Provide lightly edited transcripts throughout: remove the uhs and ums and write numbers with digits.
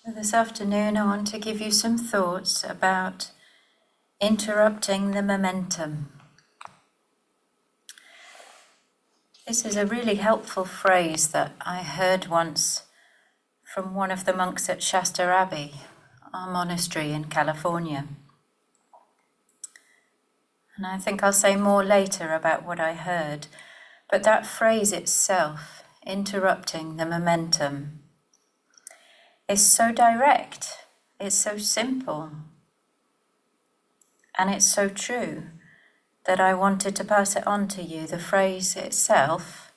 So this afternoon I want to give you some thoughts about interrupting the momentum. This is a really helpful phrase that I heard once from one of the monks at Shasta Abbey, our monastery in California. And I think I'll say more later about what I heard, but that phrase itself, interrupting the momentum, is so direct, it's so simple, and it's so true that I wanted to pass it on to you, the phrase itself,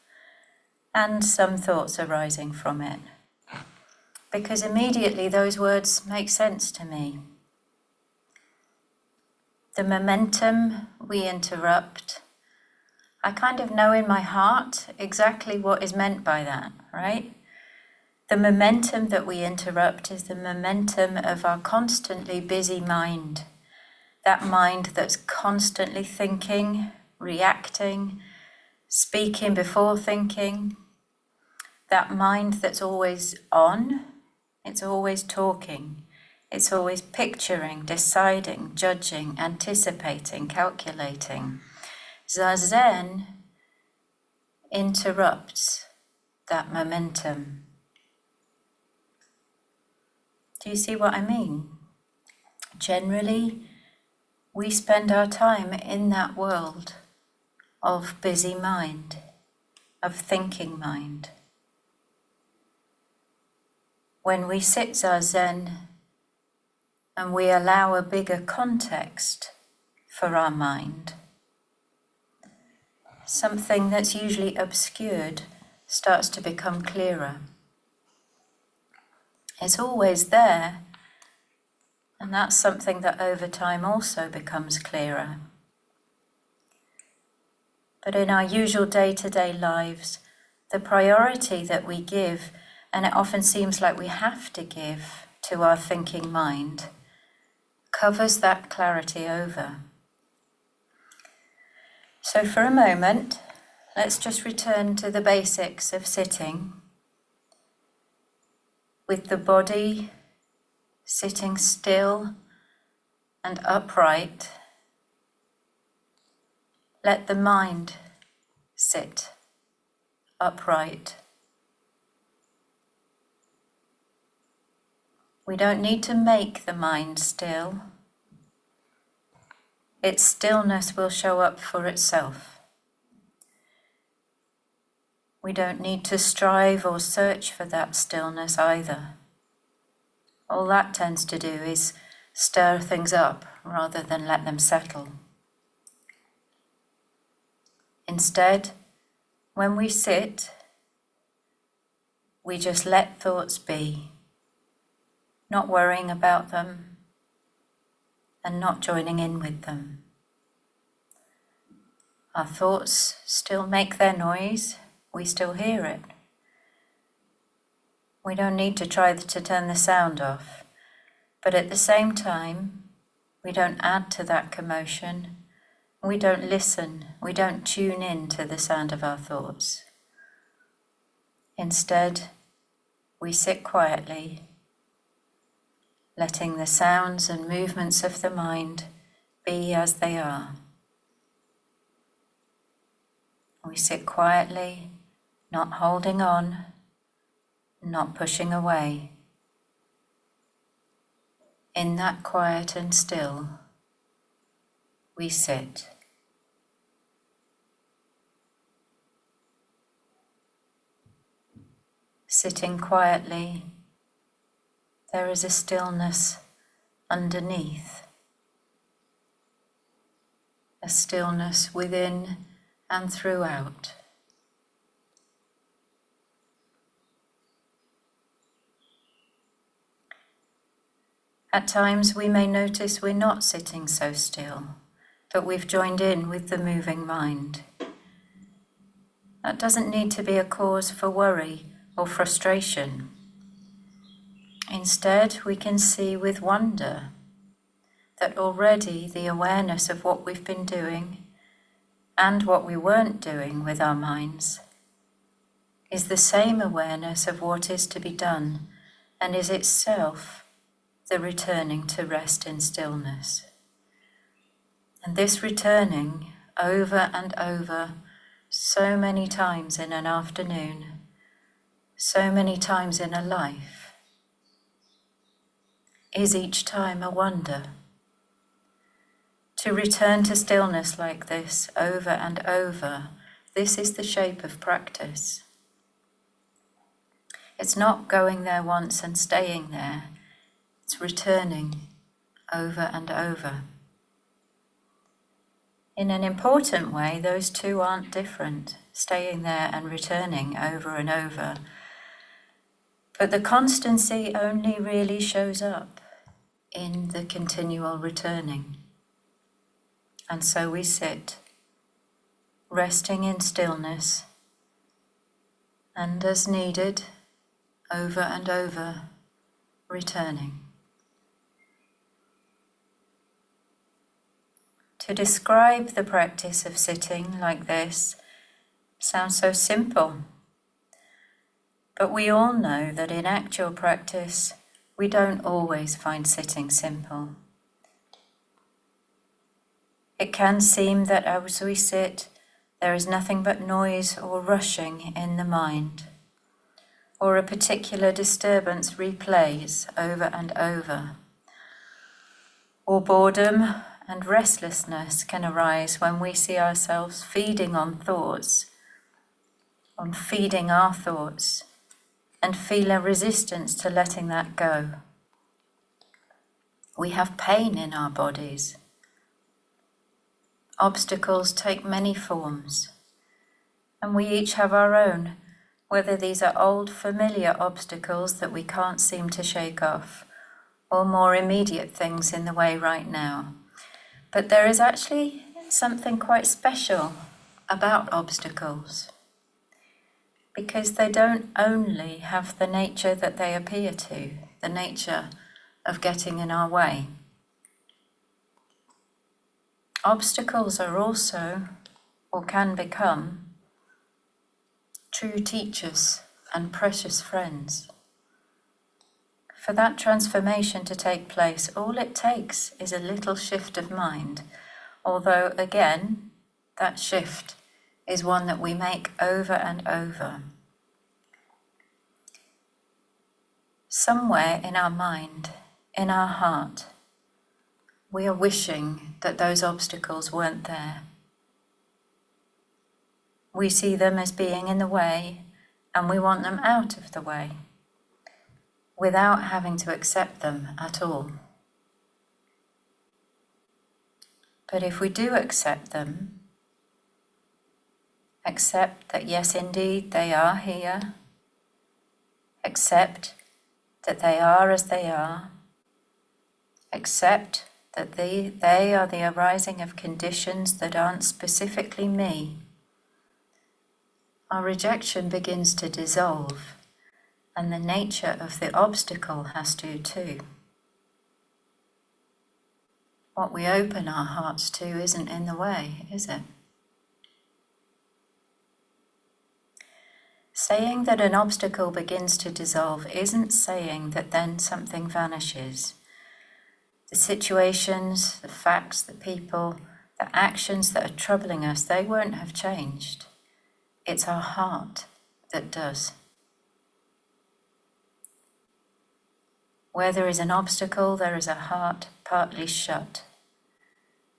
and some thoughts arising from it. Because immediately those words make sense to me. The momentum we interrupt, I kind of know in my heart exactly what is meant by that, right? The momentum that we interrupt is the momentum of our constantly busy mind. That mind that's constantly thinking, reacting, speaking before thinking. That mind that's always on, it's always talking. It's always picturing, deciding, judging, anticipating, calculating. Zazen interrupts that momentum. Do you see what I mean? Generally, we spend our time in that world of busy mind, of thinking mind. When we sit Zazen and we allow a bigger context for our mind, something that's usually obscured starts to become clearer. It's always there, and that's something that over time also becomes clearer. But in our usual day-to-day lives, the priority that we give, and it often seems like we have to give to our thinking mind, covers that clarity over. So for a moment, let's just return to the basics of sitting, with the body sitting still and upright. Let the mind sit upright. We don't need to make the mind still. Its stillness will show up for itself. We don't need to strive or search for that stillness either. All that tends to do is stir things up rather than let them settle. Instead, when we sit, we just let thoughts be, not worrying about them and not joining in with them. Our thoughts still make their noise, we still hear it. We don't need to try to turn the sound off, but at the same time, we don't add to that commotion. We don't listen, we don't tune in to the sound of our thoughts. Instead, we sit quietly, letting the sounds and movements of the mind be as they are. We sit quietly, not holding on, not pushing away. In that quiet and still, we sit. Sitting quietly, there is a stillness underneath, a stillness within and throughout. At times we may notice we're not sitting so still, but we've joined in with the moving mind. That doesn't need to be a cause for worry or frustration. Instead, we can see with wonder that already the awareness of what we've been doing and what we weren't doing with our minds is the same awareness of what is to be done and is itself the returning to rest in stillness. And this returning over and over, so many times in an afternoon, so many times in a life, is each time a wonder. To return to stillness like this over and over, this is the shape of practice. It's not going there once and staying there, it's returning over and over. In an important way, those two aren't different, staying there and returning over and over. But the constancy only really shows up in the continual returning. And so we sit, resting in stillness, and as needed, over and over, returning. To describe the practice of sitting like this sounds so simple, but we all know that in actual practice, we don't always find sitting simple. It can seem that as we sit, there is nothing but noise or rushing in the mind, or a particular disturbance replays over and over, or boredom and restlessness can arise when we see ourselves feeding on thoughts, on feeding our thoughts, and feel a resistance to letting that go. We have pain in our bodies. Obstacles take many forms, and we each have our own, whether these are old familiar obstacles that we can't seem to shake off, or more immediate things in the way right now. But there is actually something quite special about obstacles, because they don't only have the nature that they appear to, the nature of getting in our way. Obstacles are also, or can become, true teachers and precious friends. For that transformation to take place, all it takes is a little shift of mind, although again, that shift is one that we make over and over. Somewhere in our mind, in our heart, we are wishing that those obstacles weren't there. We see them as being in the way, and we want them out of the way, without having to accept them at all. But if we do accept them, accept that yes, indeed, they are here, accept that they are as they are, accept that they are the arising of conditions that aren't specifically me, our rejection begins to dissolve, and the nature of the obstacle has to too. What we open our hearts to isn't in the way, is it? Saying that an obstacle begins to dissolve isn't saying that then something vanishes. The situations, the facts, the people, the actions that are troubling us, they won't have changed. It's our heart that does. Where there is an obstacle, there is a heart partly shut.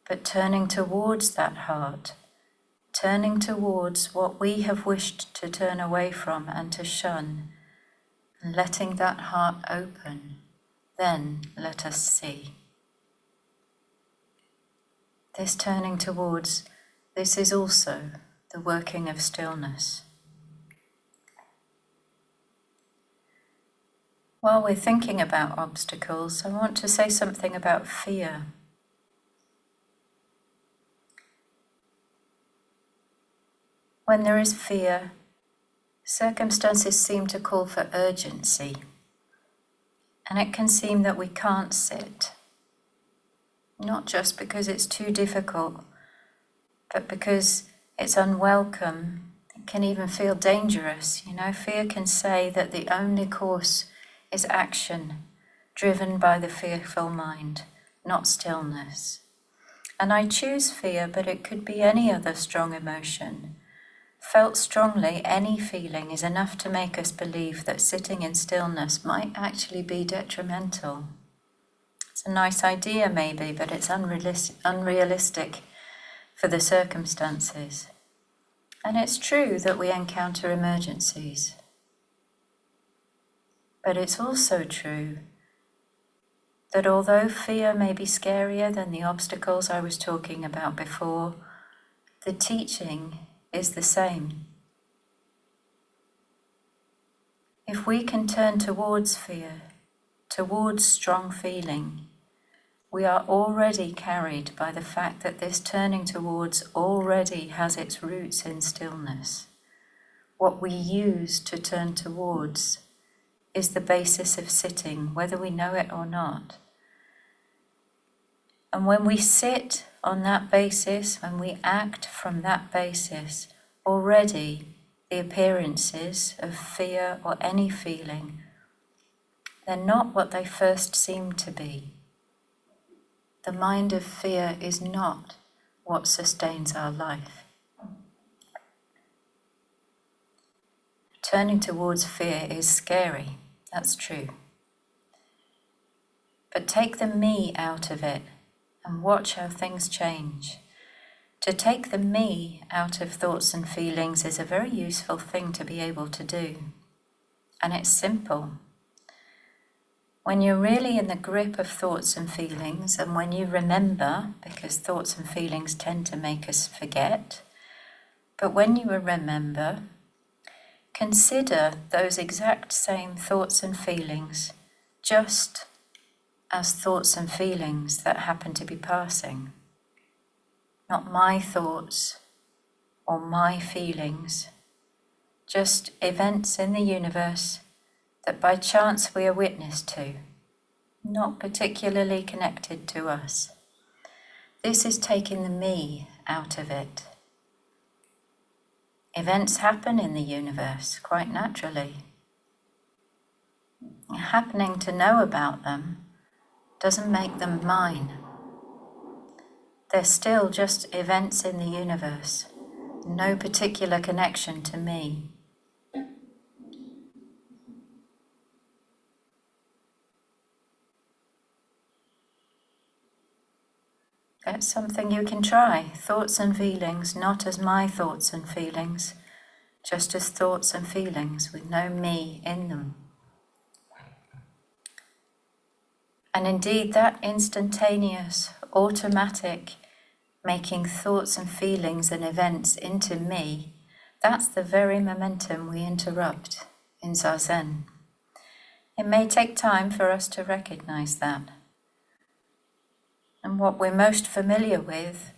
But turning towards that heart, turning towards what we have wished to turn away from and to shun, and letting that heart open, then let us see. This turning towards, this is also the working of stillness. While we're thinking about obstacles, I want to say something about fear. When there is fear, circumstances seem to call for urgency, and it can seem that we can't sit, not just because it's too difficult, but because it's unwelcome. It can even feel dangerous. Fear can say that the only course is action, driven by the fearful mind, not stillness. And I choose fear, but it could be any other strong emotion. Felt strongly, any feeling is enough to make us believe that sitting in stillness might actually be detrimental. It's a nice idea maybe, but it's unrealistic for the circumstances. And it's true that we encounter emergencies. But it's also true that although fear may be scarier than the obstacles I was talking about before, the teaching is the same. If we can turn towards fear, towards strong feeling, we are already carried by the fact that this turning towards already has its roots in stillness. What we use to turn towards is the basis of sitting, whether we know it or not. And when we sit on that basis, when we act from that basis, already the appearances of fear or any feeling, they're not what they first seem to be. The mind of fear is not what sustains our life. Turning towards fear is scary, that's true. But take the me out of it and watch how things change. To take the me out of thoughts and feelings is a very useful thing to be able to do. And it's simple. When you're really in the grip of thoughts and feelings, and when you remember, because thoughts and feelings tend to make us forget, but when you remember, consider those exact same thoughts and feelings just as thoughts and feelings that happen to be passing. Not my thoughts or my feelings, just events in the universe that by chance we are witness to, not particularly connected to us. This is taking the me out of it. Events happen in the universe quite naturally. Happening to know about them doesn't make them mine. They're still just events in the universe, no particular connection to me. That's something you can try. Thoughts and feelings, not as my thoughts and feelings, just as thoughts and feelings with no me in them. And indeed, that instantaneous, automatic, making thoughts and feelings and events into me, that's the very momentum we interrupt in Zazen. It may take time for us to recognize that. And what we're most familiar with,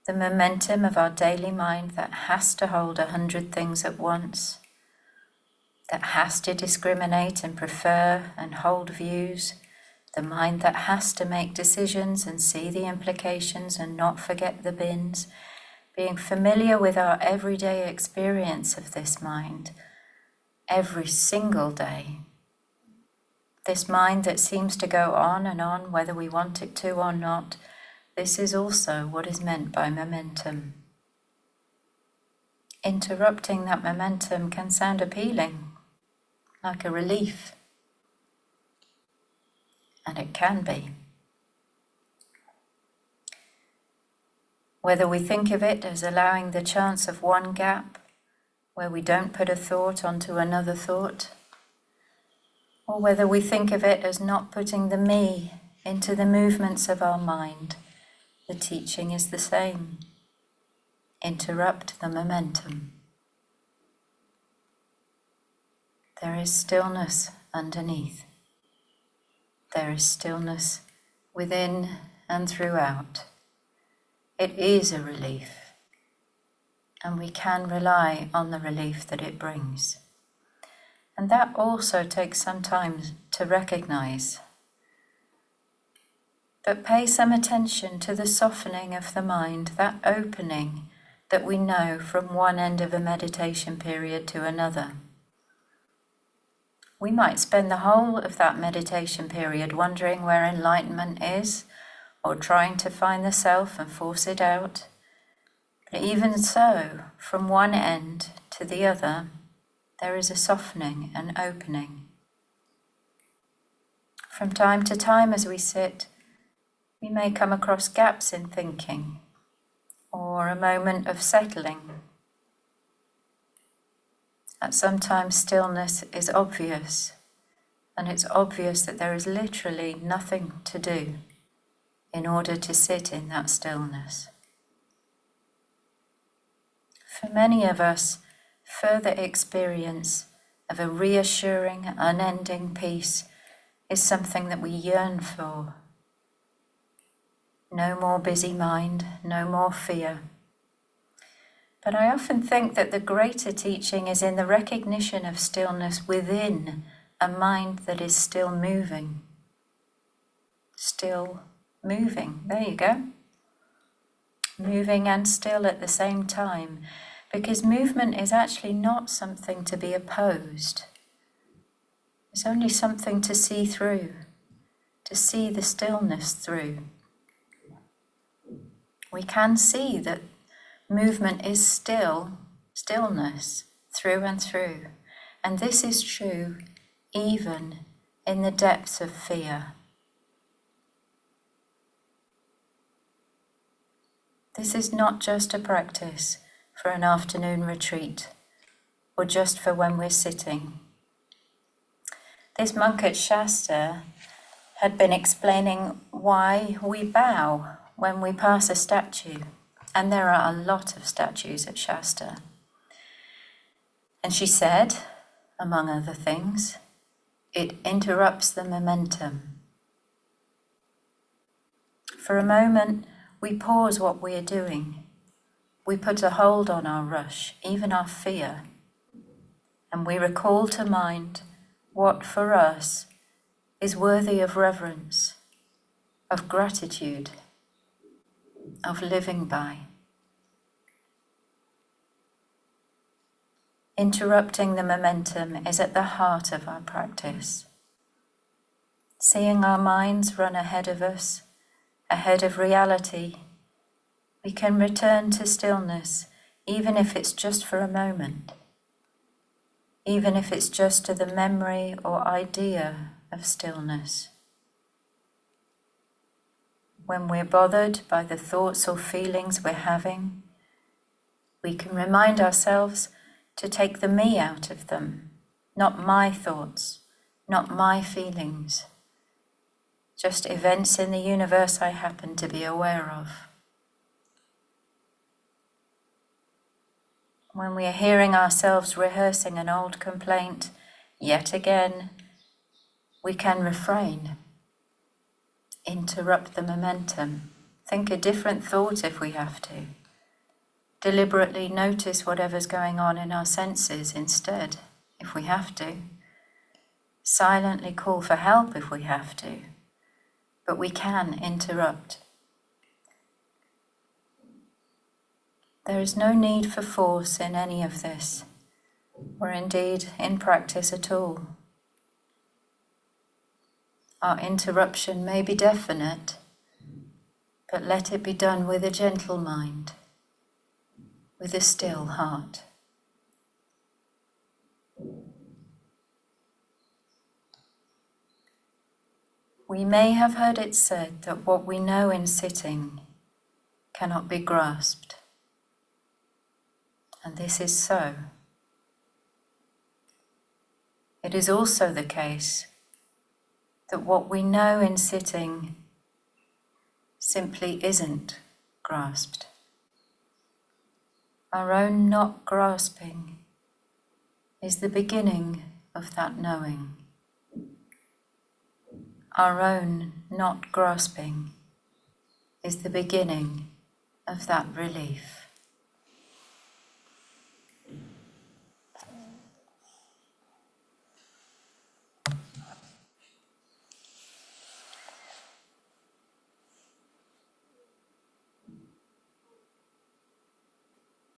the momentum of our daily mind that has to hold 100 things at once, that has to discriminate and prefer and hold views, the mind that has to make decisions and see the implications and not forget the bins, being familiar with our everyday experience of this mind, every single day. This mind that seems to go on and on, whether we want it to or not, this is also what is meant by momentum. Interrupting that momentum can sound appealing, like a relief. And it can be. Whether we think of it as allowing the chance of one gap, where we don't put a thought onto another thought, or whether we think of it as not putting the me into the movements of our mind, the teaching is the same. Interrupt the momentum. There is stillness underneath. There is stillness within and throughout. It is a relief, and we can rely on the relief that it brings. And that also takes some time to recognize. But pay some attention to the softening of the mind, that opening that we know from one end of a meditation period to another. We might spend the whole of that meditation period wondering where enlightenment is, or trying to find the self and force it out. But even so, from one end to the other, there is a softening and opening. From time to time as we sit, we may come across gaps in thinking, or a moment of settling. At sometimes stillness is obvious, and it's obvious that there is literally nothing to do in order to sit in that stillness. For many of us, further experience of a reassuring, unending peace is something that we yearn for. No more busy mind, no more fear. But I often think that the greater teaching is in the recognition of stillness within a mind that is still moving. Still moving. There you go. Moving and still at the same time, because movement is actually not something to be opposed. It's only something to see through, to see the stillness through. We can see that movement is stillness through and through. And this is true even in the depths of fear. This is not just a practice for an afternoon retreat or just for when we're sitting. This monk at Shasta had been explaining why we bow when we pass a statue. And there are a lot of statues at Shasta. And she said, among other things, it interrupts the momentum. For a moment, we pause what we are doing. We put a hold on our rush, even our fear, and we recall to mind what for us is worthy of reverence, of gratitude, of living by. Interrupting the momentum is at the heart of our practice. Seeing our minds run ahead of us, ahead of reality, we can return to stillness, even if it's just for a moment, even if it's just to the memory or idea of stillness. When we're bothered by the thoughts or feelings we're having, we can remind ourselves to take the me out of them, not my thoughts, not my feelings, just events in the universe I happen to be aware of. When we are hearing ourselves rehearsing an old complaint yet again, we can refrain. Interrupt the momentum. Think a different thought if we have to. Deliberately notice whatever's going on in our senses instead, if we have to. Silently call for help if we have to. But we can interrupt. There is no need for force in any of this, or indeed in practice at all. Our interruption may be definite, but let it be done with a gentle mind, with a still heart. We may have heard it said that what we know in sitting cannot be grasped. And this is so. It is also the case that what we know in sitting simply isn't grasped. Our own not grasping is the beginning of that knowing. Our own not grasping is the beginning of that relief.